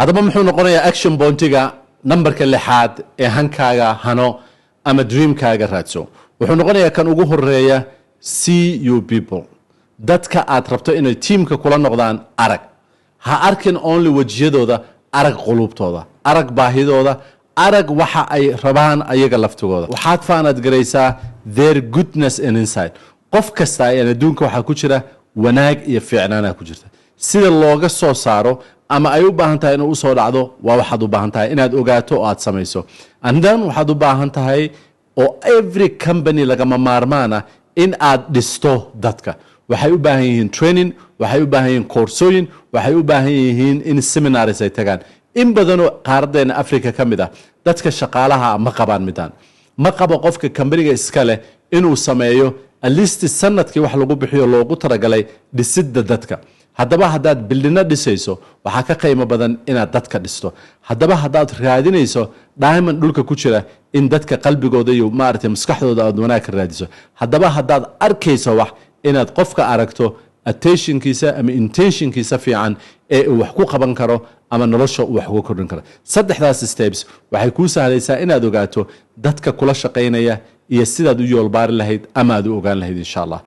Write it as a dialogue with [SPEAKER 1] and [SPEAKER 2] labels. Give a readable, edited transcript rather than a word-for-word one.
[SPEAKER 1] هذا ما محو نقولنا action pointiga numberka lixaad ee hankaaga hano ama dreamkaaga raadso wuxuu noqonayaa kan ugu horeeya see you people dadka aad rabto inay teamka kula noqdaan arag ha arkin only wajiyadooda arag qulubtooda arag baahidooda arag waxa ay rabaan ayaga laftigooda waxaad faanad gareysaa their goodness and insight qof kasta ee adduunka waxa ku jira wanaag iyo fiicnaan ku jirta sida looga soo saaro ama ay u baahan tahay inuu soo dhacdo waa waxaad u baahan tahay inaad ogaato oo aad samayso and then waxaad u baahan tahay oo every company lagama maarmaana in aad dhisto dadka waxay u baahan yihiin training waxay u baahan yihiin koorsooyin waxay u baahan yihiin in seminars ay tagaan in badan oo qaaradeena Afrika kamid ah dadka shaqaalaha ma qabaan midaan ma qabo qofka company-ga iska leh inuu sameeyo at least sanadkii wax lagu bixiyo loogu talagalay dhisidda dadka haddaba haddaad bildina dhisayso waxa ka qiimo badan inaad dadka dhisto haddaba haddaad raadinayso diamond dhulka ku jira in dadka qalbigooda iyo maartay maskaxdooda aad wanaag ka raadiso haddaba haddaad arkayso wax inaad qofka aragto attentionkiisa ama intentionkiisa fiican ee uu wax ku qaban karo ama nolosha uu wax ugu kordhin karo saddexdaas steps waxay kuu sahlaysaa inaad ogaato dadka kula shaqeynaya iyo sidaad u yoolbaari lahayd ama aad u ogaan lahayd insha Allah